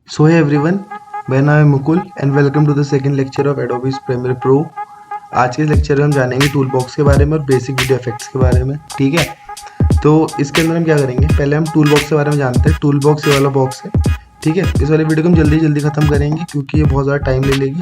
सो है एवरीवन, मेरा नाम है Mukul and welcome to the second lecture of Adobe Premiere Pro. आज के लेक्चर में हम जानेंगे टूल बॉक्स के बारे में और बेसिक वीडियो इफेक्ट्स के बारे में। ठीक है, तो इसके अंदर हम क्या करेंगे, पहले हम टूल बॉक्स के बारे में जानते हैं। टूल बॉक्स ये वाला बॉक्स है। ठीक है, इस वाले वीडियो को हम जल्दी जल्दी ख़त्म करेंगे क्योंकि ये बहुत ज़्यादा टाइम ले लेगी,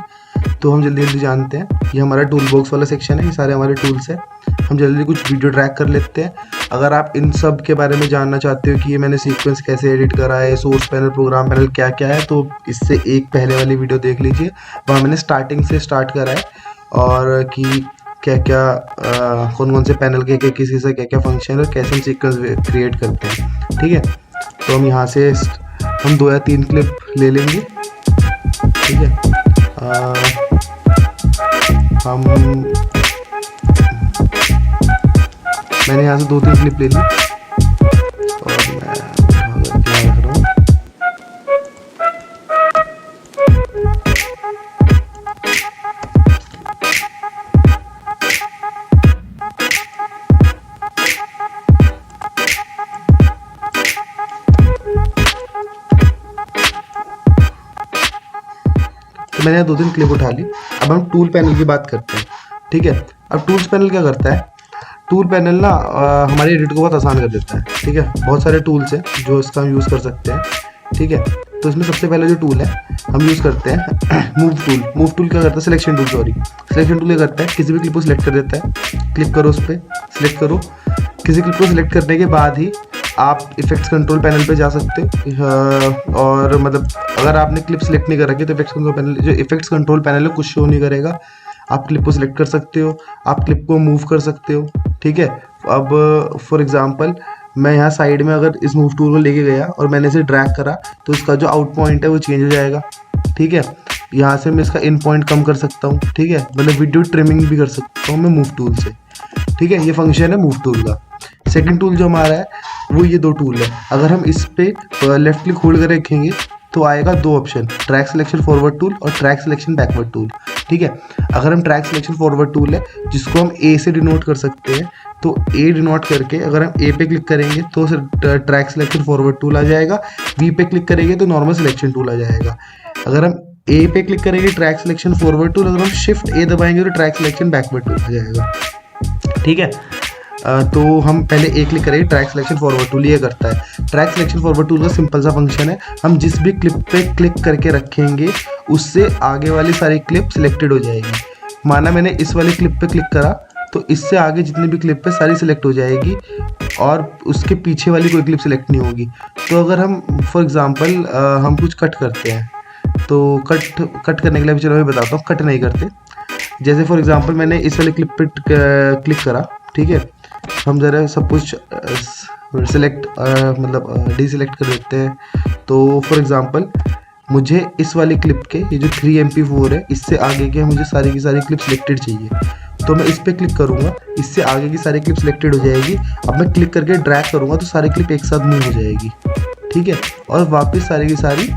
तो हम जल्दी जल्दी जानते हैं। ये हमारा टूल बॉक्स वाला सेक्शन है, ये सारे हमारे टूल्स हैं। हम जल्दी कुछ वीडियो ट्रैक कर लेते हैं। अगर आप इन सब के बारे में जानना चाहते हो कि ये मैंने सीक्वेंस कैसे एडिट करा है, सोर्स पैनल, प्रोग्राम पैनल क्या क्या है, तो इससे एक पहले वाली वीडियो देख लीजिए। वहाँ मैंने स्टार्टिंग से स्टार्ट करा है और कि क्या क्या कौन कौन से पैनल के किसी से क्या क्या फंक्शन और कैसे हम सीक्वेंस क्रिएट करते हैं। ठीक है, तो हम यहाँ से हम 2 या 3 क्लिप ले लेंगे। ठीक है, मैंने यहाँ से 2-3 क्लिप ले ली और मैं क्या रख रहा हूँ। तो मैंने 2-3 क्लिप उठा ली। अब हम टूल पैनल की बात करते हैं। ठीक है, अब टूल्स पैनल क्या करता है, टूल पैनल ना हमारी एडिट को बहुत आसान कर देता है। ठीक है, बहुत सारे टूल्स हैं जो इसका हम यूज़ कर सकते हैं। ठीक है, तो इसमें सबसे पहले जो टूल है हम यूज़ करते हैं मूव टूल। मूव टूल क्या करता है, सिलेक्शन टूल, सिलेक्शन टूल क्या करता है, किसी भी क्लिप को सिलेक्ट कर देता है। क्लिक करो, उस पर सिलेक्ट करो। किसी क्लिप को सिलेक्ट करने के बाद ही आप इफेक्ट्स कंट्रोल पैनल पे जा सकते हो। और मतलब अगर आपने क्लिप सिलेक्ट नहीं कर रखी तो इफेक्ट्स कंट्रोल पैनल है कुछ शो नहीं करेगा। आप क्लिप को सिलेक्ट कर सकते हो, आप क्लिप को मूव कर सकते हो। ठीक है, अब फॉर एग्जांपल मैं यहाँ साइड में अगर इस मूव टूल को लेके गया और मैंने इसे ड्रैग करा तो इसका जो आउट पॉइंट है वो चेंज हो जाएगा। ठीक है, यहाँ से मैं इसका इन पॉइंट कम कर सकता हूँ। ठीक है, मतलब वीडियो ट्रिमिंग भी कर सकता हूँ मैं मूव टूल से। ठीक है, ये फंक्शन है मूव टूल का। सेकंड टूल जो हमारा है वो ये 2 टूल है। अगर हम इस पे लेफ्ट क्लिक होल्ड कर रखेंगे तो आएगा 2 option, track selection forward tool और ट्रैक सिलेक्शन बैकवर्ड टूल। ठीक है, अगर हम ट्रैक सिलेक्शन फॉरवर्ड टूल है जिसको हम ए से डिनोट कर सकते हैं, तो ए डिनोट करके अगर हम ए पे क्लिक करेंगे तो ट्रैक सिलेक्शन फॉरवर्ड टूल आ जाएगा। बी पे क्लिक करेंगे तो नॉर्मल सिलेक्शन टूल आ जाएगा। अगर हम ए पे क्लिक करेंगे ट्रैक सिलेक्शन फॉरवर्ड टूल, अगर हम शिफ्ट ए दबाएंगे तो ट्रैक सिलेक्शन बैकवर्ड टूल आ जाएगा। ठीक है, तो हम पहले एक क्लिक करेंगे, ट्रैक सिलेक्शन फॉरवर्ड टूल ये करता है। ट्रैक सिलेक्शन फॉरवर्ड टूल का सिंपल सा फंक्शन है, हम जिस भी क्लिप पे क्लिक करके रखेंगे उससे आगे वाली सारी क्लिप सिलेक्टेड हो जाएगी। माना मैंने इस वाली क्लिप पे क्लिक करा तो इससे आगे जितनी भी क्लिप है सारी सिलेक्ट हो जाएगी और उसके पीछे वाली कोई क्लिप सिलेक्ट नहीं होगी। तो अगर हम फॉर एग्जांपल हम कुछ कट करते हैं तो कट करने के लिए चलो मैं बताता हूँ, कट नहीं करते। जैसे फॉर एग्जांपल मैंने इस वाले क्लिप पे क्लिक करा, ठीक है, हम ज़रा सब कुछ सिलेक्ट मतलब डीसिलेक्ट कर देते हैं। तो फॉर एग्जांपल मुझे इस वाली क्लिप के ये जो 3MP4 है इससे आगे के मुझे सारी की सारी क्लिप सिलेक्टेड चाहिए, तो मैं इस पर क्लिक करूँगा, इससे आगे की सारी क्लिप सिलेक्टेड हो जाएगी। अब मैं क्लिक करके ड्रैग करूँगा तो सारी क्लिप एक साथ मूव हो जाएगी। ठीक है, और वापस सारी की सारी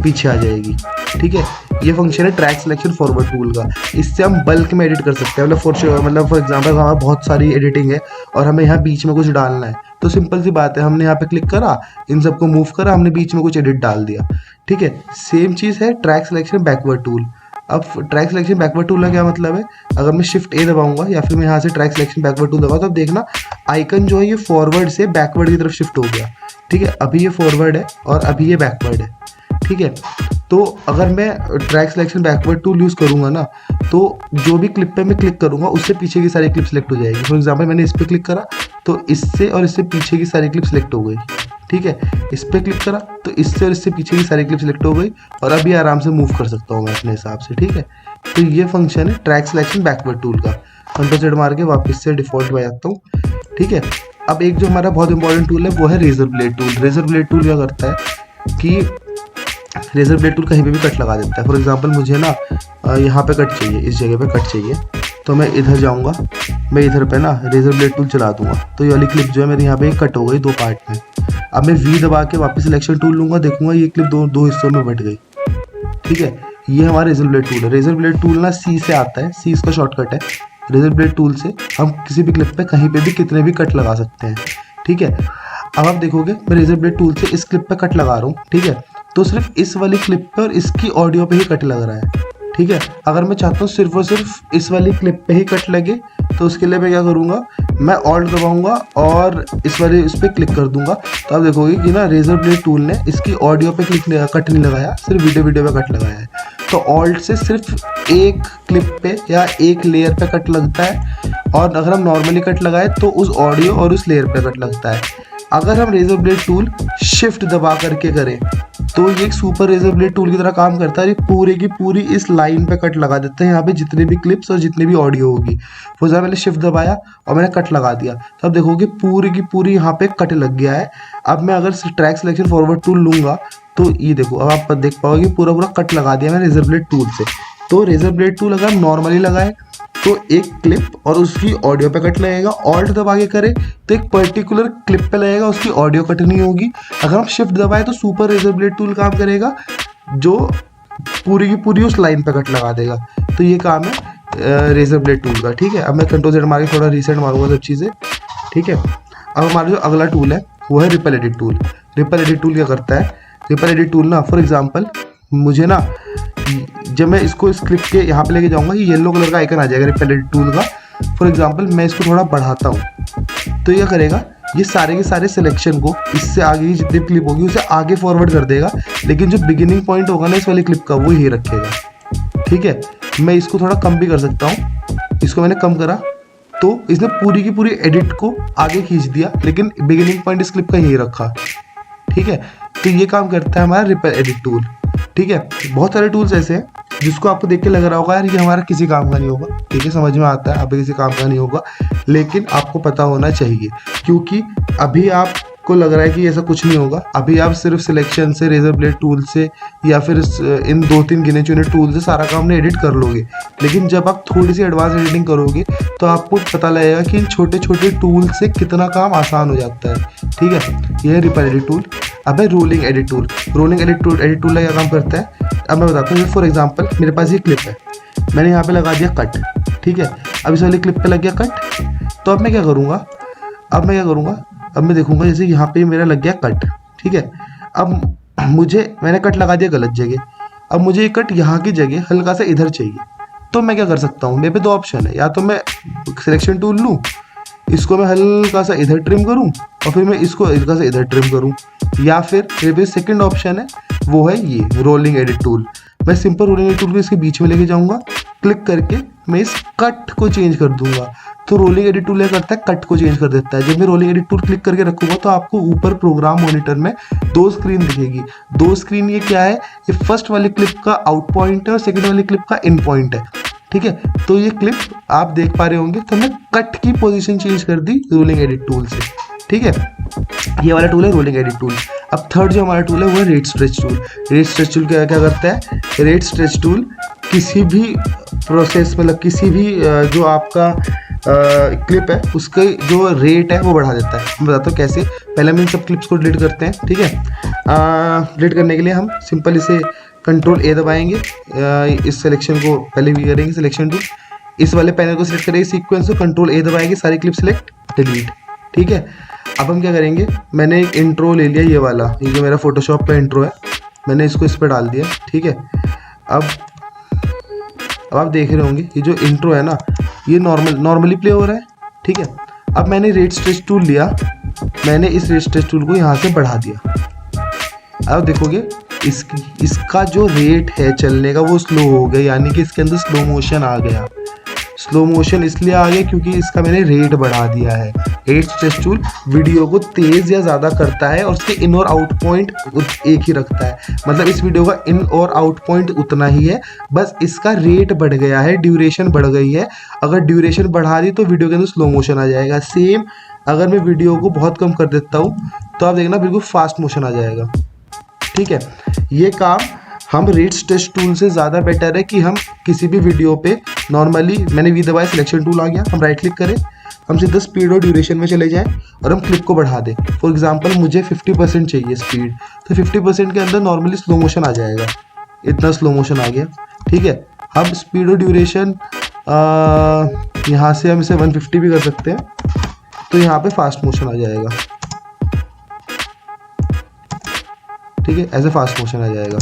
पीछे आ जाएगी। ठीक है, ये फंक्शन है ट्रैक सिलेक्शन फॉरवर्ड टूल का। इससे हम बल्क में एडिट कर सकते हैं। मतलब फॉर एग्जांपल हमारा बहुत सारी एडिटिंग है और हमें यहाँ बीच में कुछ डालना है, तो सिंपल सी बात है, हमने यहाँ पे क्लिक करा, इन सबको मूव करा, हमने बीच में कुछ एडिट डाल दिया। ठीक है, सेम चीज़ है ट्रैक सिलेक्शन बैकवर्ड टूल। अब ट्रैक सिलेक्शन बैकवर्ड टूल का क्या मतलब है, अगर मैं शिफ्ट ए दबाऊंगा या फिर मैं यहाँ से ट्रैक सिलेक्शन बैकवर्ड टूल दबाऊँ तो अब देखना आइकन जो है ये फॉरवर्ड से बैकवर्ड की तरफ शिफ्ट हो गया। ठीक है, अभी ये फॉरवर्ड है और अभी ये बैकवर्ड है। ठीक है, तो अगर मैं track selection backward tool use करूँगा ना तो जो भी क्लिप पे मैं क्लिक करूँगा उससे पीछे की सारी क्लिप सिलेक्ट हो जाएगी। फॉर एग्जांपल मैंने इस पर क्लिक करा तो इससे और इससे पीछे की सारी क्लिप सिलेक्ट हो गई। ठीक है, इस पर क्लिक करा तो इससे और इससे पीछे की सारी क्लिप सिलेक्ट हो गई और अभी आराम से मूव कर सकता हूँ मैं अपने हिसाब से। ठीक है, तो ये फंक्शन है ट्रैक सिलेक्शन बैकवर्ड टूल का। कंट्रोल Z मार के वापस से डिफॉल्ट पे जाता हूँ। ठीक है, अब एक जो हमारा बहुत इंपॉर्टेंट टूल है वो है razor blade tool. Razor blade tool क्या करता है कि रेजर ब्लेड टूल कहीं पे भी कट लगा देता है। फॉर एग्जांपल मुझे ना यहाँ पे कट चाहिए, इस जगह पे कट चाहिए, तो मैं इधर जाऊँगा, मैं इधर पे ना रेजर ब्लेड टूल चला दूंगा तो ये वाली क्लिप जो है मेरी यहाँ पे कट हो गई 2 पार्ट में। अब मैं V दबा के वापस सिलेक्शन टूल लूँगा, देखूंगा ये क्लिप दो हिस्सों में बट गई। ठीक है, ये हमारा रेजर ब्लेड टूल है। रेजर ब्लेड टूल ना C से आता है, C इसका शॉर्टकट है। रेजर ब्लेड टूल से हम किसी भी क्लिप पे कहीं पे भी कितने भी कट लगा सकते हैं। ठीक है, अब आप देखोगे मैं रेजर ब्लेड टूल से इस क्लिप पे कट लगा रहा हूँ। ठीक है, तो सिर्फ इस वाली क्लिप पे और इसकी ऑडियो पे ही कट लग रहा है, ठीक है। अगर मैं चाहता हूँ सिर्फ और सिर्फ इस वाली क्लिप पे ही कट लगे, तो उसके लिए मैं क्या करूँगा, मैं ऑल्ट दबाऊंगा और इस पर क्लिक कर दूंगा। तो आप देखोगे कि ना रेजर ब्लेड टूल ने इसकी ऑडियो पे कट नहीं लगाया, सिर्फ वीडियो पे कट लगाया है। तो ऑल्ट से सिर्फ एक क्लिप पे या एक लेयर पे कट लगता है, और अगर हम नॉर्मली कट लगाए तो उस ऑडियो और उस लेयर पे कट लगता है। अगर हम रेजर ब्लेड टूल शिफ्ट दबा करके करें तो ये एक सुपर रेजर ब्लेड टूल की तरह काम करता है। ये पूरे की पूरी इस लाइन पे कट लगा देता है, यहाँ पे जितने भी क्लिप्स और जितनी भी ऑडियो होगी। फॉर एग्जाम्पल मैंने शिफ्ट दबाया और मैंने कट लगा दिया, तो अब देखोगे पूरी की पूरी यहाँ पे कट लग गया है। अब मैं अगर ट्रैक सिलेक्शन फॉरवर्ड टूल लूँगा तो ये देखो, अब आप देख पाओगे पूरा पूरा कट लगा दिया मैंने रेजर ब्लेड टूल से। तो रेजर ब्लेड टूल अगर हम नॉर्मली लगाए तो एक क्लिप और उसकी ऑडियो पे कट लगेगा, ऑल्ट दबा के करे तो एक पर्टिकुलर क्लिप पे लगेगा, उसकी ऑडियो कट नहीं होगी। अगर हम शिफ्ट दबाए तो सुपर रेजर ब्लेड टूल काम करेगा, जो पूरी की पूरी उस लाइन पे कट लगा देगा। तो ये काम है रेजर ब्लेड टूल का, ठीक है। अब मैं कंट्रोल Z मार के थोड़ा रीसेट मारूंगा सब चीज़ें, ठीक है। अब हमारा जो अगला टूल है वो है ripple edit tool. Ripple edit tool क्या करता है, रिपल एडिट टूल ना, फॉर एग्जाम्पल मुझे ना, जब मैं इसको इस क्लिप के यहाँ पे लेके जाऊंगा, ये येलो कलर का आइकन आ जाएगा रिपल एडिट टूल का। फॉर एग्जांपल मैं इसको थोड़ा बढ़ाता हूँ, तो ये करेगा, ये सारे के सारे सिलेक्शन को इससे आगे की जितनी क्लिप होगी उसे आगे फॉरवर्ड कर देगा, लेकिन जो बिगिनिंग पॉइंट होगा ना इस वाली क्लिप का वो यही रखेगा, ठीक है। मैं इसको थोड़ा कम भी कर सकता हूँ, इसको मैंने कम करा तो इसने पूरी की पूरी एडिट को आगे खींच दिया, लेकिन बिगिनिंग पॉइंट इस क्लिप का यही रखा, ठीक है। तो ये काम करता है हमारा रिपल एडिट टूल, ठीक है। बहुत सारे टूल्स ऐसे हैं जिसको आपको देख के लग रहा होगा यार ये हमारा किसी काम का नहीं होगा, ठीक है, समझ में आता है, अभी किसी काम का नहीं होगा, लेकिन आपको पता होना चाहिए, क्योंकि अभी आपको लग रहा है कि ऐसा कुछ नहीं होगा। अभी आप सिर्फ सिलेक्शन से, रेजर ब्लेड टूल से या फिर इन 2-3 गिने चुने टूल से सारा काम ने एडिट कर लोगे, लेकिन जब आप थोड़ी सी एडवांस एडिटिंग करोगे तो आपको पता लगेगा कि इन छोटे छोटे टूल से कितना काम आसान हो जाता है, ठीक है। ये है रिपल एडिट टूल। अब है rolling edit tool. Rolling edit tool क्या काम करता है, अब मैं बताता हूँ। फॉर एग्जांपल मेरे पास ये क्लिप है, मैंने यहाँ पे लगा दिया कट, ठीक है। अब इस वाली क्लिप पे लग गया कट, तो अब मैं क्या करूँगा, अब मैं देखूंगा जैसे यहाँ पे मेरा लग गया कट, ठीक है। अब मैंने कट लगा दिया गलत जगह, अब मुझे ये कट यहाँ की जगह हल्का सा इधर चाहिए, तो मैं क्या कर सकता हूँ, मेरे पे 2 ऑप्शन है, या तो मैं सिलेक्शन टूल लूँ, इसको मैं हल्का सा इधर ट्रिम करूं और फिर मैं इसको हल्का सा इधर ट्रिम करूं, या फिर मेरे पास सेकंड ऑप्शन है वो है ये रोलिंग एडिट टूल। मैं सिंपल रोलिंग एडिट टूल को इसके बीच में लेके जाऊंगा, क्लिक करके मैं इस कट को चेंज कर दूंगा। तो रोलिंग एडिट टूल क्या करता है, कट को चेंज कर देता है। जब मैं रोलिंग एडिट टूल क्लिक करके रखूंगा तो आपको ऊपर प्रोग्राम मॉनिटर में 2 स्क्रीन दिखेगी। 2 स्क्रीन ये क्या है, ये फर्स्ट वाली क्लिप का आउट पॉइंट है और सेकंड वाली क्लिप का इन पॉइंट है, ठीक है। तो ये क्लिप आप देख पा रहे होंगे, तो हमने कट की पोजीशन चेंज कर दी रोलिंग एडिट टूल से, ठीक है। ये वाला टूल है रोलिंग एडिट टूल। अब थर्ड जो हमारा टूल है वो है rate stretch tool. Rate stretch tool क्या करता है, रेट स्ट्रेच टूल किसी भी प्रोसेस, मतलब किसी भी जो आपका क्लिप है उसका जो रेट है वो बढ़ा देता है। मैं बताता हूँ कैसे। पहले हम इन सब क्लिप्स को डिलीट करते हैं, ठीक है। डिलीट करने के लिए हम सिंपल इसे कंट्रोल A दबाएंगे, इस सिलेक्शन को पहले भी करेंगे, सिलेक्शन टूल, इस वाले पैनल को सिलेक्ट करेंगे सीक्वेंस को, कंट्रोल A दबाएंगे, सारी क्लिप सिलेक्ट, डिलीट, ठीक है। अब हम क्या करेंगे, मैंने एक इंट्रो ले लिया, ये वाला, ये जो मेरा फोटोशॉप का इंट्रो है, मैंने इसको इस पर डाल दिया, ठीक है। अब आप देख रहे होंगे ये जो इंट्रो है ना, ये नॉर्मली प्ले हो रहा है, ठीक है। अब मैंने रेट स्ट्रेच टूल लिया, मैंने इस रेट स्ट्रेच टूल को यहाँ से बढ़ा दिया। अब देखोगे इसका जो रेट है चलने का वो स्लो हो गया, यानी कि इसके अंदर स्लो मोशन आ गया। स्लो मोशन इसलिए आ गया क्योंकि इसका मैंने रेट बढ़ा दिया है। रेट स्ट्रेच टूल वीडियो को तेज या ज़्यादा करता है और उसके इन और आउट पॉइंट एक ही रखता है, मतलब इस वीडियो का इन और आउट पॉइंट उतना ही है, बस इसका रेट बढ़ गया है, ड्यूरेशन बढ़ गई है। अगर ड्यूरेशन बढ़ा दी तो वीडियो के अंदर स्लो मोशन आ जाएगा। सेम अगर मैं वीडियो को बहुत कम कर देता हूँ तो आप देखना बिल्कुल फास्ट मोशन आ जाएगा, ठीक है। ये काम हम रेट स्ट्रेच टूल से ज़्यादा बेटर है कि हम किसी भी वीडियो पे नॉर्मली, मैंने वी दबाया, सिलेक्शन टूल आ गया, हम राइट क्लिक करें, हम सीधा स्पीड और ड्यूरेशन में चले जाएं और हम क्लिप को बढ़ा दें। फॉर एग्जांपल मुझे 50% चाहिए स्पीड, तो 50% के अंदर नॉर्मली स्लो मोशन आ जाएगा, इतना स्लो मोशन आ गया, ठीक है। हम स्पीड और ड्यूरेशन यहाँ से हम इसे 150 भी कर सकते हैं, तो यहाँ पे फास्ट मोशन आ जाएगा। ठीक है, ऐसे फास्ट मोशन आ जाएगा,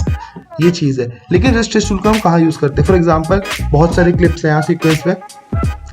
ये चीज़ है। लेकिन रेस्ट्रेस टूल का हम कहाँ यूज़ करते हैं? फॉर एग्जांपल बहुत सारे क्लिप्स हैं यहाँ सीक्वेंस में,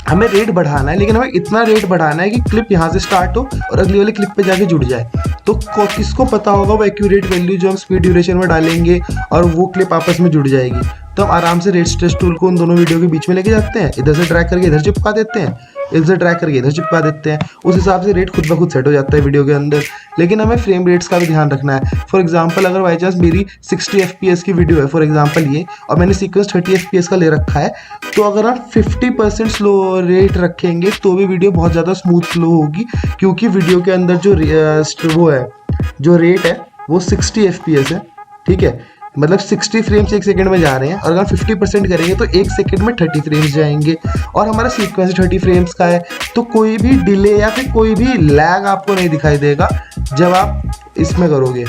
हमें रेट बढ़ाना है, लेकिन हमें इतना रेट बढ़ाना है कि क्लिप यहाँ से स्टार्ट हो और अगली वाली क्लिप पे जाके जुड़ जाए। तो किसको पता होगा वो एक्यूरेट वैल्यू जो हम स्पीड ड्यूरेशन में डालेंगे और वो क्लिप आपस में जुड़ जाएगी। तो हम आराम से रेट स्ट्रेस टूल को उन दोनों वीडियो के बीच में लेके जाते हैं, इधर से ड्रैग करके इधर चिपका देते हैं, इधर से ड्रैग करके इधर चिपका देते हैं, उस हिसाब से रेट खुद ब खुद सेट हो जाता है वीडियो के अंदर। लेकिन हमें फ्रेम रेट्स का भी ध्यान रखना है। फॉर एग्जांपल अगर बाई चांस मेरी 60 FPS की वीडियो है फॉर एग्जांपल ये, और मैंने सीक्वेंस 30 FPS का ले रखा है, तो अगर हम 50% स्लो रेट रखेंगे तो भी वीडियो बहुत ज़्यादा स्मूथ फ्लो होगी, क्योंकि वीडियो के अंदर जो रेट है वो 60 FPS है, ठीक है, मतलब 60 फ्रेम्स एक सेकंड में जा रहे हैं, और अगर 50% करेंगे तो एक सेकंड में 30 फ्रेम्स जाएंगे, और हमारा सीक्वेंस 30 फ्रेम्स का है, तो कोई भी डिले या फिर कोई भी लैग आपको नहीं दिखाई देगा जब आप इसमें करोगे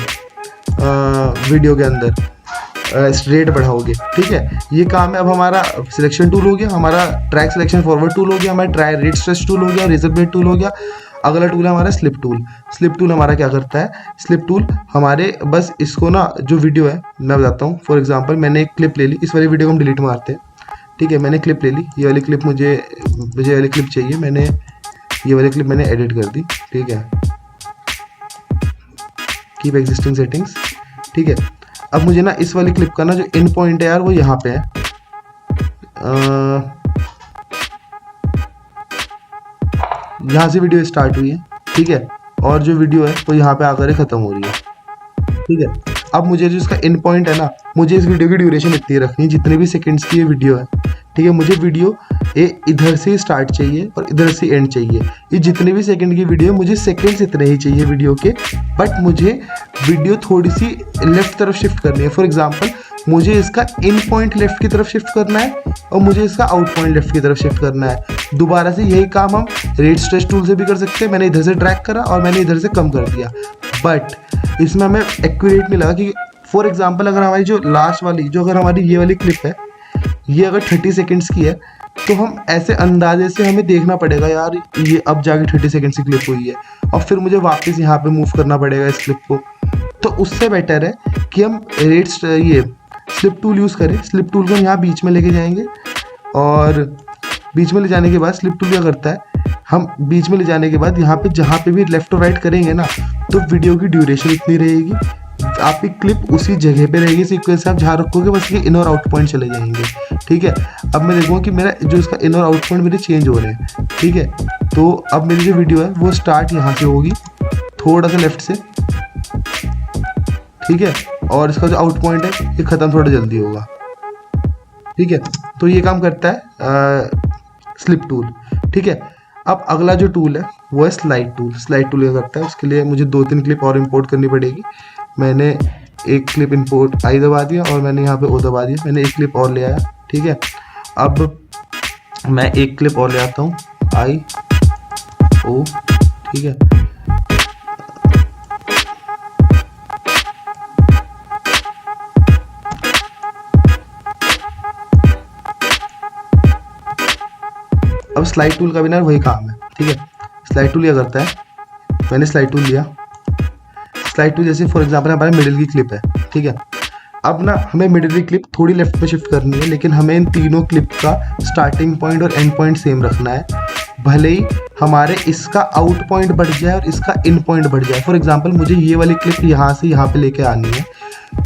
वीडियो के अंदर रेट बढ़ाओगे, ठीक है। ये काम है। अब हमारा सिलेक्शन टूल हो गया, हमारा ट्रैक सिलेक्शन फॉरवर्ड टूल हो गया, हमारा ट्राई रेट स्ट्रेस टूल हो गया, रेजरबेट टूल हो गया। अगला टूल है हमारा स्लिप टूल। स्लिप टूल हमारा क्या करता है? स्लिप टूल हमारे बस इसको ना, जो वीडियो है मैं बताता हूँ। फॉर एग्जांपल मैंने एक क्लिप ले ली, इस वाली वीडियो को हम डिलीट मारते हैं, ठीक है। मैंने क्लिप ले ली, ये वाली क्लिप मुझे वाली क्लिप चाहिए, मैंने ये वाली क्लिप मैंने एडिट कर दी, ठीक है। कीप एग्जिस्टिंग सेटिंग्स, ठीक है। अब मुझे ना इस वाली क्लिप का ना जो इन पॉइंट है यार वो यहाँ पे है, यहाँ से वीडियो स्टार्ट हुई है, ठीक है, और जो वीडियो है वो यहाँ पे आकर ख़त्म हो रही है, ठीक है। अब मुझे जो इसका इन पॉइंट है ना, मुझे इस वीडियो की ड्यूरेशन इतनी रखनी है जितने भी सेकंड्स की ये वीडियो है, ठीक है। मुझे वीडियो इधर से स्टार्ट चाहिए और इधर से एंड चाहिए। ये जितने भी सेकंड की वीडियो, मुझे सेकंड्स इतने ही चाहिए वीडियो के, बट मुझे वीडियो थोड़ी सी लेफ्ट तरफ शिफ्ट करनी है। फॉर एग्जांपल मुझे इसका इन पॉइंट लेफ्ट की तरफ शिफ्ट करना है और मुझे इसका आउट पॉइंट लेफ्ट की तरफ शिफ्ट करना है। दोबारा से यही काम हम रेट स्ट्रेस टूल से भी कर सकते हैं। मैंने इधर से ड्रैग करा और मैंने इधर से कम कर दिया, बट इसमें हमें एक्यूरेट नहीं लगा कि फॉर एग्जांपल अगर हमारी जो लास्ट वाली, जो अगर हमारी ये वाली क्लिप है, ये अगर 30 सेकंड्स की है, तो हम ऐसे अंदाजे से हमें देखना पड़ेगा यार ये अब जाके 30 सेकंड्स की क्लिप हुई है, और फिर मुझे वापस यहाँ पे मूव करना पड़ेगा इस क्लिप को। तो उससे बेटर है कि हम ये स्लिप टूल यूज़ करें। स्लिप टूल को हम यहाँ बीच में लेके जाएंगे, और बीच में ले जाने के बाद स्लिप टूल क्या करता है, हम बीच में ले जाने के बाद यहाँ पे जहाँ पे भी लेफ्ट और राइट करेंगे ना, तो वीडियो की ड्यूरेशन इतनी रहेगी, आपकी क्लिप उसी जगह पे रहेगी सीक्वेंस से, आप जहाँ रखोगे बस ये इन और आउट पॉइंट चले जाएंगे, ठीक है। अब मैं देखूँगा कि मेरा जो इसका इन और आउट पॉइंट मेरे चेंज हो रहे हैं, ठीक है। तो अब मेरी जो वीडियो है वो स्टार्ट यहाँ से होगी थोड़ा सा लेफ्ट से, ठीक है, और इसका जो आउट पॉइंट है ये ख़त्म थोड़ा जल्दी होगा, ठीक है। तो ये काम करता है स्लिप टूल, ठीक है। अब अगला जो टूल है वो है स्लाइड टूल। स्लाइड टूल क्या करता है, उसके लिए मुझे 2-3 क्लिप और इंपोर्ट करनी पड़ेगी। मैंने एक क्लिप इंपोर्ट आई दबा दिया और मैंने यहाँ पे ओ दबा दिया, मैंने एक क्लिप और ले आया, ठीक है। अब मैं एक क्लिप और ले आता हूँ, आई ओ, ठीक है। अब स्लाइड टूल का भी ना वही काम है, ठीक है। स्लाइड टूल क्या करता है, मैंने स्लाइड टूल लिया, स्लाइड टूल जैसे फॉर एग्जांपल हमारे मिडिल की क्लिप है, ठीक है। अब ना हमें मिडिल की क्लिप थोड़ी लेफ्ट में शिफ्ट करनी है, लेकिन हमें इन तीनों क्लिप का स्टार्टिंग पॉइंट और एंड पॉइंट सेम रखना है, भले ही हमारे इसका आउट पॉइंट बढ़ जाए और इसका इन पॉइंट बढ़ जाए। फॉर एग्जांपल मुझे ये वाली क्लिप यहाँ से यहाँ पे लेके आनी है,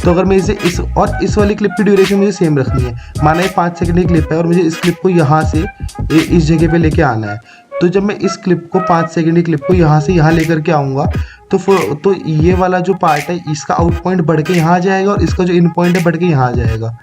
तो अगर मैं इसे इस वाली क्लिप की ड्यूरेशन मुझे सेम रखनी है, माना ये 5 सेकंड की क्लिप है और मुझे इस क्लिप को यहाँ से इस जगह पे लेके आना है, तो जब मैं इस क्लिप को 5 सेकंड की क्लिप को यहाँ से यहाँ लेकर के आऊँगा, तो ये वाला जो पार्ट है इसका आउट पॉइंट बढ़ के यहाँ आ जाएगा और इसका जो इन पॉइंट है बढ़ के यहाँ आ जाएगा।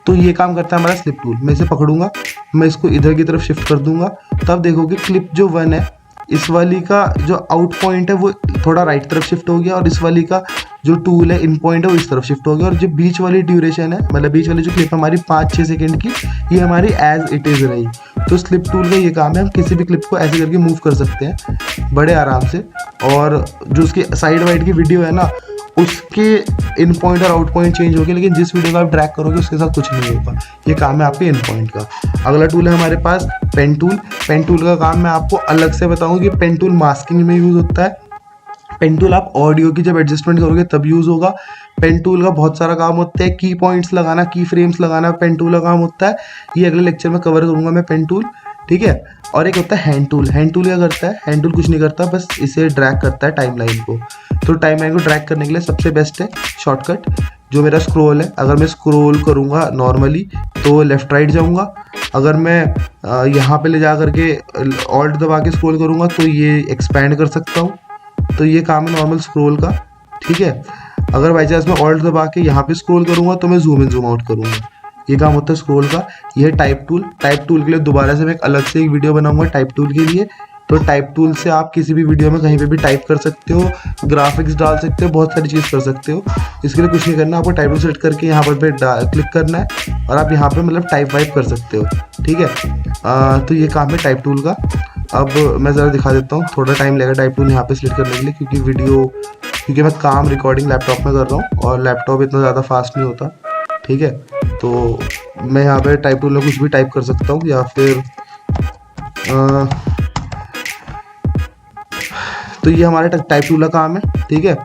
तो ये काम करता है हमारा स्लिप टूल। मैं इसे पकड़ूंगा, मैं इसको इधर की तरफ शिफ्ट कर दूंगा, तब देखोगे क्लिप जो 1 है, इस वाली का जो आउट पॉइंट है वो थोड़ा राइट तरफ शिफ्ट हो गया, और इस वाली का जो टूल है इन पॉइंट है वो इस तरफ शिफ्ट हो गया, और जो बीच वाली ड्यूरेशन है, मतलब बीच वाली जो क्लिप हमारी 5-6 सेकंड की, ये हमारी एज इट इज़ रही। तो स्लिप टूल का ये काम है, हम किसी भी क्लिप को ऐसे करके मूव कर सकते हैं बड़े आराम से, और जो उसकी साइड वाइड की वीडियो है ना, उसके इन पॉइंट और आउट पॉइंट चेंज होगी, लेकिन जिस वीडियो का आप ड्रैग करोगे उसके साथ कुछ नहीं होगा। ये काम है आपके इन पॉइंट का। अगला टूल है हमारे पास पेन टूल। पेन टूल का काम मैं आपको अलग से बताऊं कि पेन टूल मास्किंग में यूज़ होता है, पेन टूल आप ऑडियो की जब एडजस्टमेंट करोगे तब यूज़ होगा। पेन टूल का बहुत सारा काम होता है, की पॉइंट्स लगाना, की फ्रेम्स लगाना पेन टूल का काम होता है। ये अगले लेक्चर में कवर करूँगा मैं पेन टूल, ठीक है। और एक होता है हैंड टूल। हैंड टूल क्या करता है? हैंड टूल कुछ नहीं करता, बस इसे ड्रैग करता है टाइमलाइन को। तो टाइमलाइन को ड्रैग करने के लिए सबसे बेस्ट है शॉर्टकट जो मेरा स्क्रॉल है। अगर मैं स्क्रॉल करूँगा नॉर्मली तो लेफ़्ट राइट जाऊँगा। अगर मैं यहाँ पे ले जा करके ऑल्ट दबा के स्क्रॉल करूँगा तो ये एक्सपैंड कर सकता हूँ। तो ये काम है नॉर्मल स्क्रॉल का, ठीक है। अगर बाई चांस मैं ऑल्ट दबा के यहाँ पे स्क्रॉल करूँगा तो मैं जूम इन जूम आउट करूँगा। ये काम होता है स्क्रॉल का। ये टाइप टूल। टाइप टूल के लिए दोबारा से मैं एक अलग से एक वीडियो बनाऊंगा टाइप टूल के लिए। तो टाइप टूल से आप किसी भी वीडियो में कहीं पे भी टाइप कर सकते हो, ग्राफिक्स डाल सकते हो, बहुत सारी चीज़ कर सकते हो। इसके लिए कुछ नहीं करना, आपको टाइप टूल सेलेक्ट करके यहाँ पर क्लिक करना है और आप यहाँ पे मतलब टाइप वाइप कर सकते हो, ठीक है। तो ये काम है टाइप टूल का। अब मैं ज़रा दिखा देता हूँ, थोड़ा टाइम लगेगा टाइप टूल यहाँ पे सिलेक्ट करने के लिए, क्योंकि मैं काम रिकॉर्डिंग लैपटॉप में कर रहा हूँ और लैपटॉप इतना ज़्यादा फास्ट नहीं होता, ठीक है। तो मैं यहाँ पे टाइप टूल में कुछ भी टाइप कर सकता हूँ या फिर तो ये हमारा टाइप टूल का काम है, ठीक है।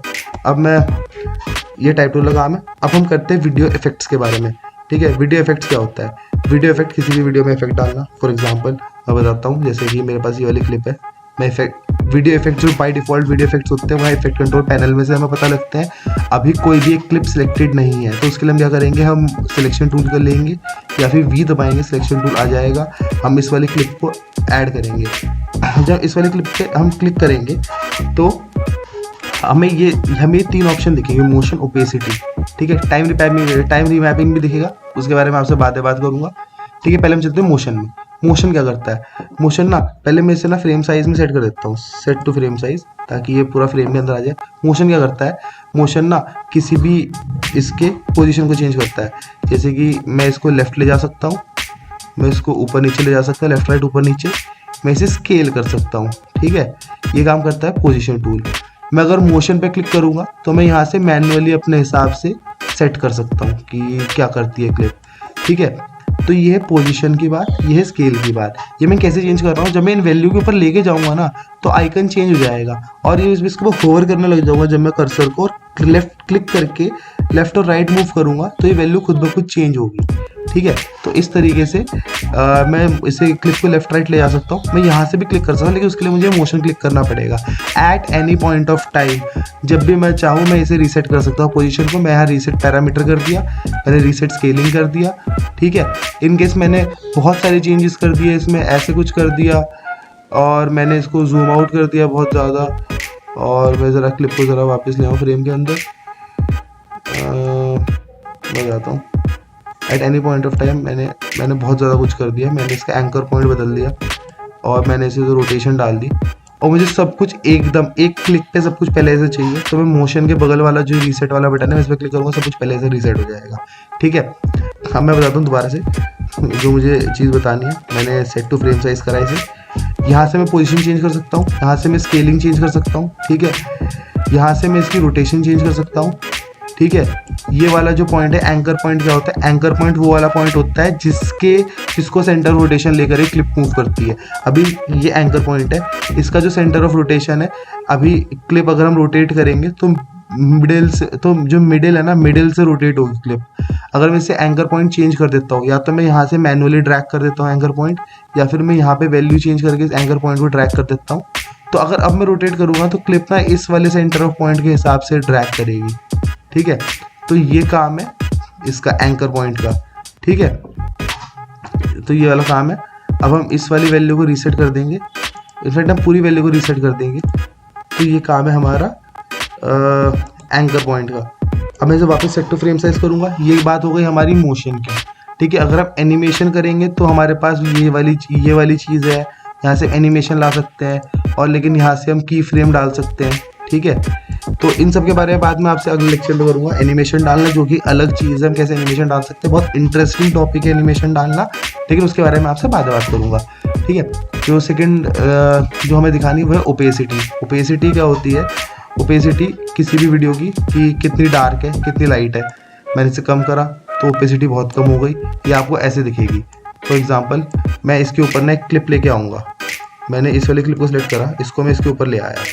अब मैं ये टाइप टूल का काम है। अब हम करते हैं वीडियो इफेक्ट्स के बारे में, ठीक है। वीडियो इफेक्ट्स क्या होता है? वीडियो इफेक्ट किसी भी वीडियो में इफेक्ट डालना। फॉर एग्जांपल मैं बताता हूँ, जैसे कि मेरे पास ये वाली क्लिप है, मैं वीडियो इफेक्ट जो बाय डिफॉल्ट वीडियो इफेक्ट्स होते हैं वहाँ इफेक्ट कंट्रोल पैनल में से हमें पता लगते हैं। अभी कोई भी एक क्लिप सिलेक्टेड नहीं है तो उसके लिए हम क्या करेंगे, हम सिलेक्शन टूल कर लेंगे या फिर वी दबाएंगे, सिलेक्शन टूल आ जाएगा। हम इस वाली क्लिप को ऐड करेंगे। जब इस वाली क्लिप पे हम क्लिक करेंगे तो हमें तीन ऑप्शन दिखेंगे, मोशन, ओपेसिटी, ठीक है। टाइम रीमैपिंग भी दिखेगा, उसके बारे में आपसे बात करूँगा, ठीक है। पहले हम चलते हैं मोशन में। मोशन क्या करता है? मोशन ना पहले मैं इसे ना फ्रेम साइज में सेट कर देता हूँ, सेट टू फ्रेम साइज, ताकि ये पूरा फ्रेम के अंदर आ जाए। मोशन क्या करता है? मोशन ना किसी भी इसके पोजीशन को चेंज करता है। जैसे कि मैं इसको लेफ्ट ले जा सकता हूँ, मैं इसको ऊपर नीचे ले जा सकता हूँ, लेफ्ट राइट ऊपर नीचे, मैं इसे स्केल कर सकता हूँ, ठीक है। ये काम करता है पोजीशन टूल। मैं अगर मोशन पे क्लिक करूँगा तो मैं यहाँ से मैन्युअली अपने हिसाब से सेट कर सकता हूँ कि क्या करती है क्लिप, ठीक है। तो ये है पोजीशन की बात, ये है स्केल की बात। ये मैं कैसे चेंज कर रहा हूँ, जब मैं इन वैल्यू के ऊपर लेके जाऊँगा ना तो आइकन चेंज हो जाएगा और ये इसके ऊपर होवर करने लग जाऊँगा। जब मैं कर्सर को लेफ्ट क्लिक करके लेफ्ट और राइट मूव करूँगा तो ये वैल्यू खुद ब खुद चेंज होगी, ठीक है। तो इस तरीके से मैं इसे क्लिप को लेफ्ट राइट ले जा सकता हूँ। मैं यहाँ से भी क्लिक कर सकता हूँ, लेकिन उसके लिए मुझे मोशन क्लिक करना पड़ेगा। At any point of time जब भी मैं चाहूँ मैं इसे रीसेट कर सकता हूँ पोजीशन को। मैं यहाँ रीसेट पैरामीटर कर दिया, मैंने रीसेट स्केलिंग कर दिया, ठीक है। इन केस मैंने बहुत सारे चेंजेस कर दिए, इसमें ऐसे कुछ कर दिया और मैंने इसको जूम आउट कर दिया बहुत ज़्यादा। और मैं ज़रा क्लिप को ज़रा वापस ले आऊँ फ्रेम के अंदर, मैं जाता हूँ। At any point of time मैंने बहुत ज़्यादा कुछ कर दिया। मैंने इसका एंकर पॉइंट बदल दिया और मैंने इसे तो रोटेशन डाल दी और मुझे सब कुछ एकदम एक क्लिक पे सब कुछ पहले से चाहिए। तो मैं मोशन के बगल वाला जो रीसेट वाला बटन है इस पर क्लिक करूँगा, सब कुछ पहले से रीसेट हो जाएगा, ठीक है। अब मैं बताता हूँ दोबारा से जो मुझे चीज़ बतानी है। मैंने सेट टू फ्रेम साइज करा इसे। यहाँ से मैं पोजीशन चेंज कर सकता हूँ, यहाँ से मैं स्केलिंग चेंज कर सकता हूँ, ठीक है। यहाँ से मैं इसकी रोटेशन चेंज कर सकता हूँ, ठीक है। ये वाला जो पॉइंट है एंकर पॉइंट क्या होता है? एंकर पॉइंट वो वाला पॉइंट होता है जिसको सेंटर ऑफ रोटेशन लेकर एक क्लिप मूव करती है। अभी ये एंकर पॉइंट है, इसका जो सेंटर ऑफ रोटेशन है, अभी क्लिप अगर हम रोटेट करेंगे तो मिडिल से, तो जो मिडिल है ना, मिडिल से रोटेट होगी क्लिप। अगर मैं इसे एंकर पॉइंट चेंज कर देता हूँ, या तो मैं यहाँ से मैनुअली ड्रैग कर देता हूँ एंकर पॉइंट, या फिर मैं यहाँ पे वैल्यू चेंज करके इस एंकर पॉइंट को ड्रैग कर देता हूँ। तो अगर अब मैं रोटेट करूँगा तो क्लिप ना इस वाले सेंटर ऑफ पॉइंट के हिसाब से ड्रैग करेगी, ठीक है। तो ये काम है इसका एंकर पॉइंट का, ठीक है। तो ये वाला काम है। अब हम इस वाली वैल्यू को रीसेट कर देंगे, इनफैक्ट हम पूरी वैल्यू को रीसेट कर देंगे। तो ये काम है हमारा एंकर पॉइंट का। अब मैं जब वापस सेट टू फ्रेम साइज करूँगा, ये बात हो गई हमारी मोशन की, ठीक है। अगर आप एनिमेशन करेंगे तो हमारे पास ये वाली चीज़ है, यहाँ से एनिमेशन ला सकते हैं और लेकिन यहाँ से हम की फ्रेम डाल सकते हैं, ठीक है। तो इन सब के बारे में बाद में आपसे अगले लेक्चर में करूँगा। एनिमेशन डालना जो कि अलग चीज़ है, हम कैसे एनिमेशन डाल सकते हैं, बहुत इंटरेस्टिंग टॉपिक है एनिमेशन डालना, लेकिन उसके बारे में आपसे बाद करूँगा, ठीक है। जो सेकंड जो हमें दिखानी है वो है ओपेसिटी। ओपेसिटी क्या होती है? ओपेसिटी किसी भी वीडियो की कि कितनी डार्क है, कितनी लाइट है। मैंने इसे कम करा तो ओपेसिटी बहुत कम हो गई, ये आपको ऐसे दिखेगी। फॉर एग्जांपल मैं इसके ऊपर ना एक क्लिप लेके आऊँगा, मैंने इस वाले क्लिप को सिलेक्ट करा, इसको मैं इसके ऊपर ले आया,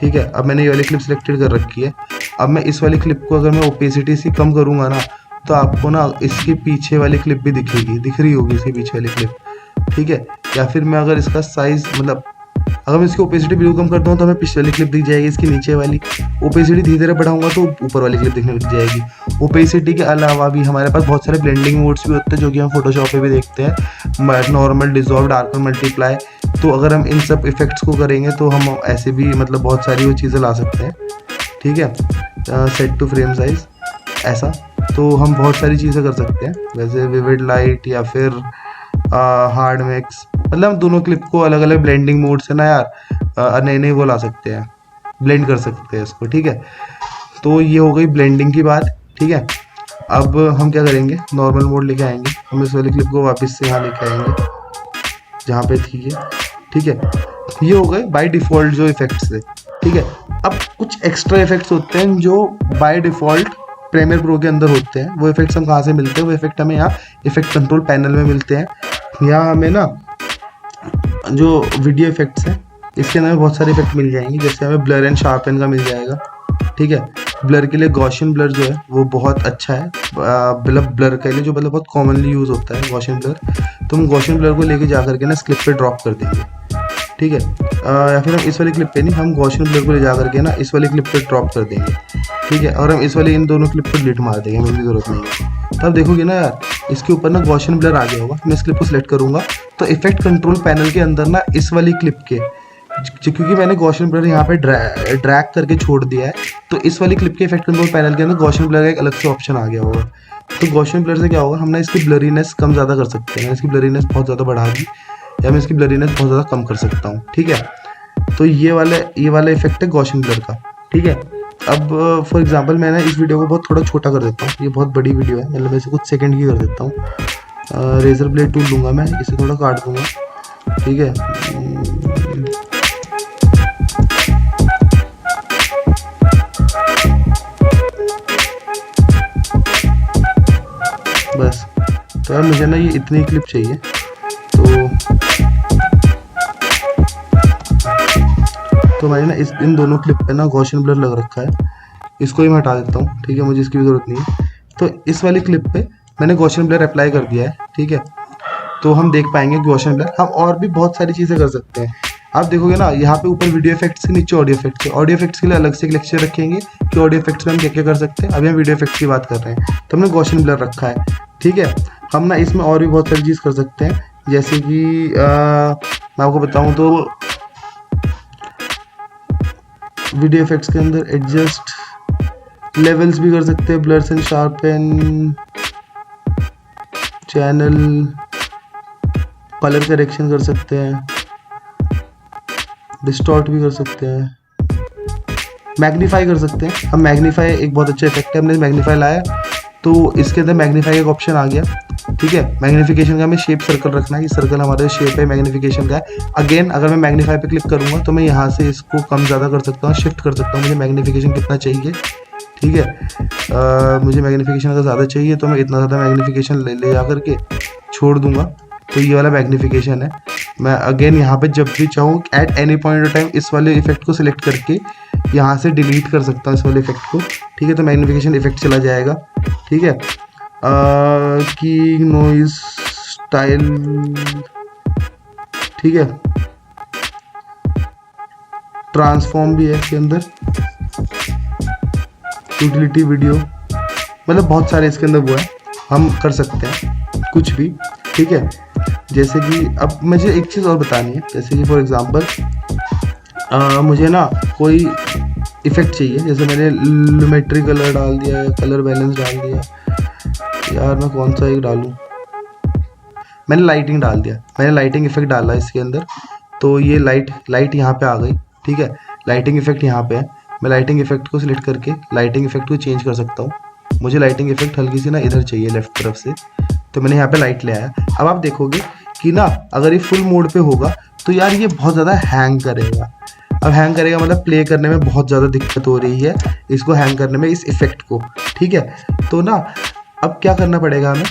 ठीक है, अब मैंने ये वाली क्लिप सिलेक्टेड कर रखी है। अब मैं इस वाली क्लिप को अगर मैं ओपेसिटी से कम करूँगा ना, तो आपको ना इसके पीछे वाली क्लिप भी दिखेगी, दिख रही होगी इसके पीछे वाली क्लिप, ठीक है। या फिर मैं अगर इसका साइज मतलब अगर मैं इसकी ओपेसिटी बिल्कुल कम करता हूँ तो हमें पिछले वाली क्लिप दिख जाएगी, इसकी नीचे वाली। ओपेसिटी धीरे धीरे बढ़ाऊंगा तो ऊपर वाली क्लिप दिखने लग जाएगी। ओपेसिटी के अलावा भी हमारे पास बहुत सारे ब्लेंडिंग मोड्स भी होते हैं, जो कि हम फोटोशॉप पे भी देखते हैं, नॉर्मल, डिसॉल्व, डार्कर, मल्टीप्लाई। तो अगर हम इन सब इफेक्ट्स को करेंगे तो हम ऐसे भी मतलब बहुत सारी वो चीज़ें ला सकते हैं, ठीक है। सेट टू फ्रेम साइज, ऐसा तो हम बहुत सारी चीज़ें कर सकते हैं, वैसे विविड लाइट या फिर हार्ड मिक्स, मतलब दोनों क्लिप को अलग अलग ब्लेंडिंग मोड से ना यार नए नए वो ला सकते हैं, ब्लेंड कर सकते हैं इसको, ठीक है। तो ये हो गई ब्लेंडिंग की बात, ठीक है। अब हम क्या करेंगे, नॉर्मल मोड लेके आएंगे, हम इस वाली क्लिप को वापस से यहाँ लेके आएंगे जहाँ पे थी ये, ठीक है। ये हो गए बाय डिफ़ॉल्ट जो इफेक्ट्स थे, ठीक है। अब कुछ एक्स्ट्रा इफेक्ट्स होते हैं जो बाय डिफ़ॉल्ट प्रीमियर प्रो के अंदर होते हैं। वो इफेक्ट्स हम कहाँ से मिलते हैं, वो इफेक्ट हमें यहाँ इफेक्ट कंट्रोल पैनल में मिलते हैं। यहाँ हमें ना जो वीडियो इफेक्ट्स हैं इसके अंदर बहुत सारे इफेक्ट मिल जाएंगे, जैसे हमें ब्लर एंड शार्पन का मिल जाएगा, ठीक है। ब्लर के लिए गॉसियन ब्लर जो है वो बहुत अच्छा है, मतलब ब्लर के लिए जो मतलब बहुत कॉमनली यूज़ होता है गॉसियन ब्लर। तो हम गॉसियन ब्लर को लेके जा करके ना इस क्लिप पे ड्रॉप कर देंगे, ठीक है। या फिर हम इस वाली क्लिप पे नहीं, हम गॉसियन ब्लर को ले जा करके ना इस वाली क्लिप पे ड्रॉप कर देंगे, ठीक है। और हम इस वाली इन दोनों क्लिप पर डिलीट मार देंगे, हमें जरूरत नहीं है। तो आप देखोगे ना यार इसके ऊपर ना गॉसियन ब्लर आ गया होगा। मैं इस क्लिप को सिलेक्ट करूँगा तो इफेक्ट कंट्रोल पैनल के अंदर ना इस वाली क्लिप के, क्योंकि मैंने गॉसियन ब्लर यहाँ पे ड्रैग करके छोड़ दिया है, तो इस वाली क्लिप के इफेक्ट कंट्रोल पैनल के अंदर गॉसियन ब्लर का एक अलग से ऑप्शन आ गया होगा। तो गॉसियन ब्लर से क्या होगा, हम ना इसकी ब्लरीनेस कम ज़्यादा कर सकते हैं। मैंने इसकी ब्लरीनेस बहुत ज़्यादा बढ़ा दी, या मैं इसकी ब्लरीनेस बहुत ज़्यादा कम कर सकता हूँ, ठीक है। तो ये वाला इफेक्ट है गॉसियन ब्लर का, ठीक है। अब फॉर एग्जांपल मैं ना इस वीडियो को बहुत थोड़ा छोटा कर देता हूँ, ये बहुत बड़ी वीडियो है, मतलब मैं इसे कुछ सेकंड की कर देता हूँ। रेजर ब्लेड टूल लूँगा मैं, इसे थोड़ा काट दूँगा, ठीक है। बस तो यार मुझे ना ये इतनी क्लिप चाहिए, तो मैंने ना इन दोनों क्लिप पे ना गॉसियन ब्लर लग रखा है, इसको ही मैं हटा देता हूँ, ठीक है, मुझे इसकी भी ज़रूरत नहीं है। तो इस वाली क्लिप पे मैंने गॉसियन ब्लर अप्लाई कर दिया है, ठीक है। तो हम देख पाएंगे गॉसियन ब्लर। हम और भी बहुत सारी चीज़ें कर सकते हैं। आप देखोगे ना यहाँ पे ऊपर वीडियो इफेक्ट्स के नीचे ऑडियो इफेक्ट्स है। ऑडियो इफेक्ट्स के लिए अलग से एक लेक्चर रखेंगे कि ऑडियो इफेक्ट्स में हम क्या क्या कर सकते हैं। अभी हम वीडियो इफेक्ट्स की बात कर रहे हैं, तो हमने गॉसियन ब्लर रखा है, ठीक है। हम ना इसमें और भी बहुत सारी चीज़ कर सकते हैं, जैसे कि मैं आपको बताऊँ तो वीडियो इफेक्ट्स के अंदर एडजस्ट लेवल्स भी कर सकते हैं, blurs and sharpen, channel, colour correction कर सकते हैं, डिस्टॉर्ट भी कर सकते हैं, मैग्नीफाई कर सकते हैं। हम मैग्नीफाई एक बहुत अच्छा इफेक्ट है, हमने मैग्नीफाई लाया तो इसके अंदर मैग्नीफाई एक ऑप्शन आ गया, ठीक है। मैग्नीफिकेशन का हमें शेप सर्कल रखना है, ये सर्कल हमारे शेप है मैग्नीफिकेशन का है। अगेन अगर मैं मैग्नीफाई पे क्लिक करूंगा तो मैं यहाँ से इसको कम ज़्यादा कर सकता हूँ, शिफ्ट कर सकता हूँ, मुझे मैग्नीफिकेशन कितना चाहिए, ठीक है। मुझे मैग्नीफिकेशन अगर ज़्यादा चाहिए तो मैं इतना ज़्यादा मैग्नीफिकेशन ले जा करके छोड़ दूंगा, तो ये वाला मैग्नीफिकेशन है। मैं अगेन यहाँ पे जब भी चाहूँ at any point of time इस वाले इफेक्ट को सिलेक्ट करके यहाँ से डिलीट कर सकता हूँ इस वाले इफेक्ट को, ठीक है। तो मैग्नीफिकेशन इफेक्ट चला जाएगा, ठीक है। की नॉइज स्टाइल, ठीक है। ट्रांसफॉर्म भी है इसके अंदर, यूटिलिटी वीडियो, मतलब बहुत सारे इसके अंदर वो है, हम कर सकते हैं कुछ भी, ठीक है। जैसे कि अब मुझे एक चीज़ और बतानी है, जैसे कि फॉर एग्जांपल मुझे ना कोई इफेक्ट चाहिए, जैसे मैंने लुमेट्री कलर डाल दिया है, कलर बैलेंस डाल दिया, यार मैं कौन सा एक डालूं, मैंने लाइटिंग डाल दिया, मैंने लाइटिंग इफेक्ट डाला इसके अंदर, तो ये लाइट यहाँ पे आ गई, ठीक है। लाइटिंग इफेक्ट यहाँ पे है, मैं लाइटिंग इफेक्ट को सिलेक्ट करके लाइटिंग इफेक्ट को चेंज कर सकता हूँ। मुझे लाइटिंग इफेक्ट हल्की सी ना इधर चाहिए लेफ्ट तरफ से, तो मैंने यहाँ पे लाइट ले आया। अब आप देखोगे कि ना अगर ये फुल मोड पे होगा तो यार ये बहुत ज़्यादा हैंग करेगा। अब हैंग करेगा मतलब प्ले करने में बहुत ज़्यादा दिक्कत हो रही है इसको हैंग करने में, इस इफेक्ट को, ठीक है। तो ना अब क्या करना पड़ेगा हमें,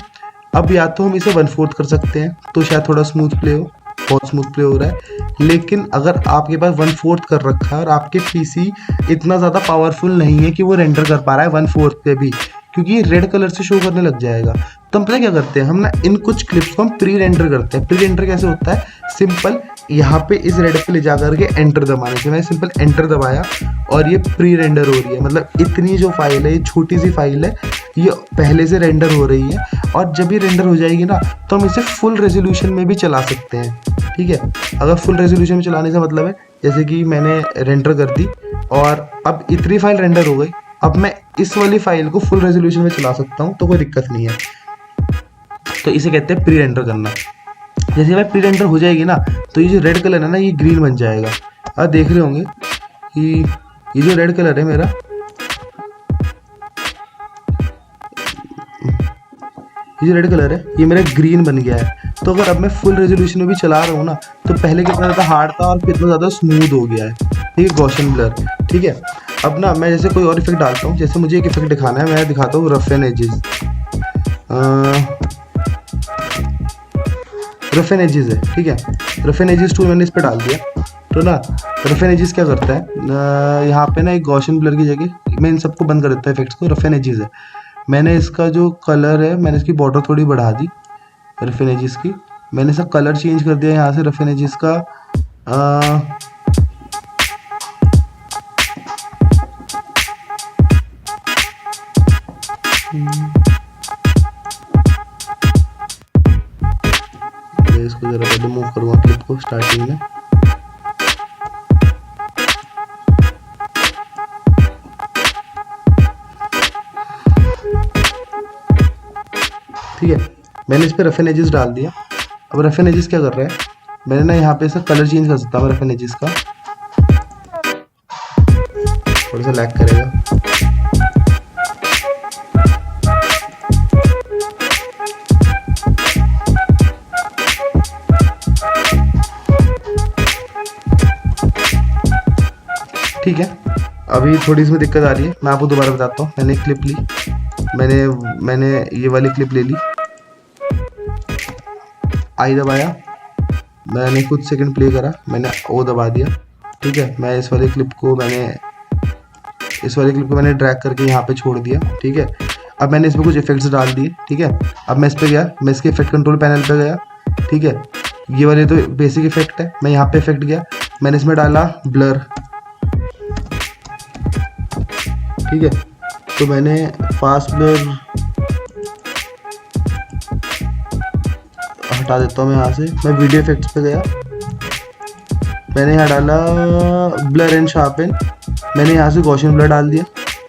अब या तो हम इसे 1/4 कर सकते हैं तो शायद थोड़ा स्मूथ प्ले हो, बहुत स्मूथ प्ले हो रहा है, लेकिन अगर आपके पास 1/4 कर रखा है और आपके पीसी इतना ज़्यादा पावरफुल नहीं है कि वो रेंडर कर पा रहा है 1/4 पे भी, क्योंकि ये रेड कलर से शो करने लग जाएगा। तो हम पता क्या करते हैं, हम ना इन कुछ क्लिप्स को हम प्री रेंडर करते हैं। प्री रेंडर कैसे होता है, सिंपल यहाँ पे इस रेड पे ले जा करके एंटर दबाने से, मैंने सिंपल एंटर दबाया और ये प्री रेंडर हो रही है। मतलब इतनी जो फाइल है, ये छोटी सी फाइल है, ये पहले से रेंडर हो रही है। और जब ये रेंडर हो जाएगी ना, तो हम इसे फुल रेजोल्यूशन में भी चला सकते हैं। ठीक है, अगर फुल रेजोल्यूशन में चलाने का मतलब है, जैसे कि मैंने रेंडर कर दी और अब इतनी फाइल रेंडर हो गई, अब मैं इस वाली फाइल को फुल रेजोल्यूशन में चला सकता हूँ, तो कोई दिक्कत नहीं है। तो इसे कहते हैं प्री रेंडर करना। जैसे भाई प्री रेंडर हो जाएगी ना, तो ये जो रेड कलर है ना, ये ग्रीन बन जाएगा। आप देख रहे होंगे कि ये जो रेड कलर है मेरा, ये जो रेड कलर है ये मेरा ग्रीन बन गया है। तो अगर अब मैं फुल रेजोल्यूशन में भी चला रहा हूँ ना, तो पहले कितना ज़्यादा हार्ड था और कितना ज़्यादा स्मूथ हो गया है। ठीक है, गॉसियन ब्लर। ठीक है, अब ना मैं जैसे कोई और इफेक्ट डालता हूँ, जैसे मुझे एक इफेक्ट दिखाना है, मैं दिखाता हूँ roughen edges. Roughen edges है, ठीक है, रफ एंड एजेस टूल मैंने इस पर डाल दिया। तो ना रफ एंड एजेस क्या करता है, यहाँ पे ना एक गॉसियन ब्लर की जगह मैं इन सबको बंद कर देता है इफेक्ट्स को। रफ एंड एजेस है, मैंने इसका जो कलर है, मैंने इसकी बॉर्डर थोड़ी बढ़ा दी रफ एंड एजेस की, मैंने इसका कलर चेंज कर दिया यहाँ से रफ एंड एजेस का। इसको जरा पहले मूव करूँगा क्लिप को स्टार्टिंग में। ठीक है, मैंने इस पे रफ एंड एजेस डाल दिया। अब रफ एंड एजेस क्या कर रहा है, मैंने ना यहाँ पे इसका कलर चेंज कर सकता हूँ रफ एंड एजेस का, थोड़ा सा लैग करेगा। ठीक है, अभी थोड़ी इसमें दिक्कत आ रही है, मैं आपको दोबारा बताता हूँ। मैंने एक क्लिप ली, मैंने ये वाली क्लिप ले ली, आई दबाया, मैंने कुछ सेकंड प्ले करा, मैंने ओ दबा दिया। ठीक है, मैं इस वाली क्लिप को मैंने ड्रैग करके यहाँ पे छोड़ दिया। ठीक है, अब मैंने इसमें कुछ इफेक्ट्स डाल दिए। ठीक है, अब मैं इस पर गया, मैं इसके इफेक्ट कंट्रोल पैनल पे गया। ठीक है, ये वाले तो बेसिक इफेक्ट है, मैं यहाँ पे इफेक्ट गया, मैंने इसमें डाला ब्लर। ठीक है, तो मैंने फास्ट ब्लर हटा देता हूँ मैं यहाँ से, मैं वीडियो इफेक्ट्स पे गया, मैंने यहाँ डाला ब्लर एंड शार्पन, मैंने यहाँ से गॉसियन ब्लर डाल दिया।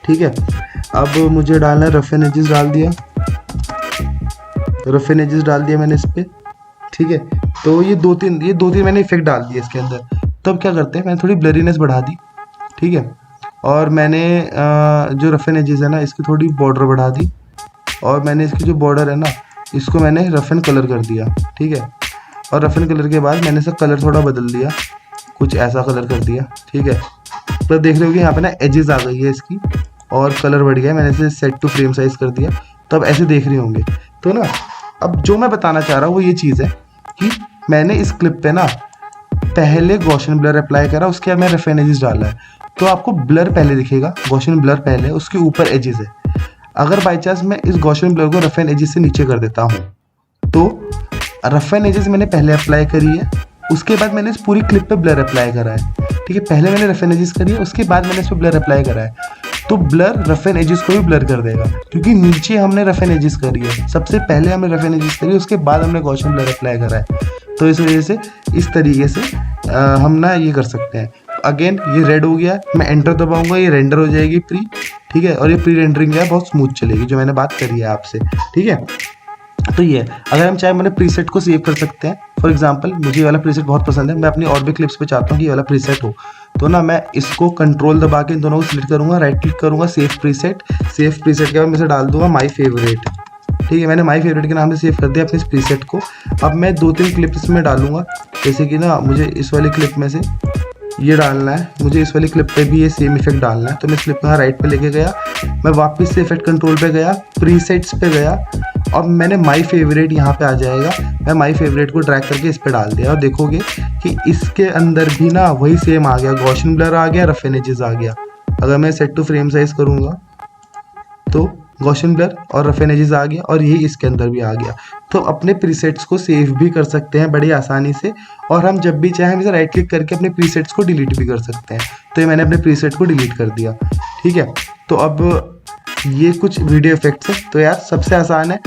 ठीक है, अब मुझे डालना है रफ एंड एजेस, डाल दिया रफ एंड एजेस डाल दिया मैंने इस पर। ठीक है, तो ये दो तीन मैंने इफेक्ट डाल दिए इसके अंदर। तब क्या करते हैं, मैंने थोड़ी ब्लरीनेस बढ़ा दी। ठीक है, और मैंने जो रफ एंड एजेस है ना, इसकी थोड़ी बॉर्डर बढ़ा दी, और मैंने इसकी जो बॉर्डर है ना, इसको मैंने रफ एंड कलर कर दिया। ठीक है, और रफ एंड कलर के बाद मैंने इसका कलर थोड़ा बदल दिया, कुछ ऐसा कलर कर दिया। ठीक है, तो देख रहे हो कि यहाँ पे ना एजेस आ गई है इसकी और कलर बढ़ गया, मैंने इसे सेट टू फ्रेम साइज कर दिया। तो अब ऐसे देख रहे होंगे। तो ना अब जो मैं बताना चाह रहा हूँ वो ये चीज़ है कि मैंने इस क्लिप पे ना पहले गॉसियन ब्लर अप्लाई करा, उसके बाद मैं रफ एंड एजेस डाला है। तो आपको ब्लर पहले दिखेगा, गॉसियन ब्लर पहले, उसके ऊपर एजेस है। अगर बाई चांस मैं इस गॉसियन ब्लर को रफ एंड एजेस से नीचे कर देता हूँ, तो रफ एंड एजेस मैंने पहले अप्लाई करी है, उसके बाद मैंने इस पूरी क्लिप पे ब्लर अप्लाई करा है। ठीक है, पहले मैंने रफ एंड एजेस करी है, उसके बाद मैंने इस पर ब्लर अप्लाई करा है। तो ब्लर रफ एंड एजेस को भी ब्लर कर देगा, क्योंकि नीचे हमने रफ एंड एजेस करी है, सबसे पहले हमने रफ एंड एजेस करी है, उसके बाद हमने गॉसियन ब्लर अप्लाई करा है। तो इस वजह से इस तरीके से हम ना ये कर सकते हैं। अगेन ये रेड हो गया, मैं एंटर दबाऊंगा, ये रेंडर हो जाएगी प्री। ठीक है, और ये प्री रेंडरिंग है बहुत स्मूथ चलेगी, जो मैंने बात करी है आपसे। ठीक है, तो ये अगर हम चाहे मैंने प्रीसेट को सेव कर सकते हैं। फॉर एग्जांपल मुझे ये वाला प्रीसेट बहुत पसंद है, मैं अपनी और भी क्लिप्स पे चाहता हूँ कि ये वाला प्रीसेट हो। तो ना मैं इसको कंट्रोल दबा के इन दोनों को सिलेक्ट करूँगा, राइट क्लिक करूँगा, सेव प्रीसेट के बाद मैं इसे डाल दूंगा माई फेवरेट। ठीक है, मैंने माई फेवरेट के नाम से सेव कर दिया अपने इस प्रीसेट को। अब मैं 2-3 क्लिप्स में डालूंगा, जैसे कि ना मुझे इस वाली क्लिप में से ये डालना है, मुझे इस वाली क्लिप पे भी ये सेम इफेक्ट डालना है। तो मैं इस क्लिप को यहाँ राइट पे लेके गया, मैं वापस से इफेक्ट कंट्रोल पे गया, प्रीसेट्स पे गया, और मैंने माई फेवरेट यहाँ पे आ जाएगा, मैं माई फेवरेट को ड्रैग करके इस पे डाल दिया, और देखोगे कि इसके अंदर भी ना वही सेम आ गया, गॉसियन ब्लर आ गया, रफ एजेस आ गया। अगर मैं सेट टू फ्रेम साइज करूँगा तो गॉसियन ब्लर और रफ एजेस आ गया, और यही इसके अंदर भी आ गया। तो अपने प्रीसेट्स को सेव भी कर सकते हैं बड़ी आसानी से, और हम जब भी चाहें हम इसे राइट क्लिक करके अपने प्रीसेट्स को डिलीट भी कर सकते हैं। तो ये मैंने अपने प्रीसेट को डिलीट कर दिया। ठीक है, तो अब ये कुछ वीडियो इफेक्ट्स हैं। तो यार सबसे आसान है,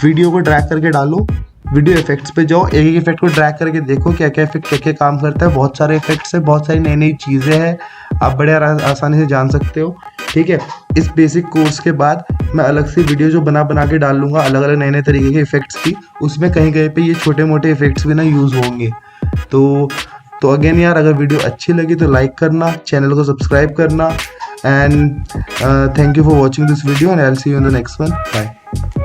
वीडियो को ड्रैग करके डालो, वीडियो इफेक्ट्स पे जाओ, एक एक इफेक्ट को ड्रैग करके देखो क्या क्या इफेक्ट क्या क्या काम करता है। बहुत सारे इफेक्ट्स हैं, बहुत सारी नई नई चीज़ें हैं, आप बड़े आसानी से जान सकते हो। ठीक है, इस बेसिक कोर्स के बाद मैं अलग से वीडियो जो बना बना के डाल लूँगा अलग अलग नए नए तरीके के इफेक्ट्स की, उसमें कहीं कहीं पे ये छोटे मोटे इफेक्ट्स भी ना यूज़ होंगे। तो अगेन यार, अगर वीडियो अच्छी लगी तो लाइक करना, चैनल को सब्सक्राइब करना, and thank you for watching this video, and I will see you in the next one. Bye.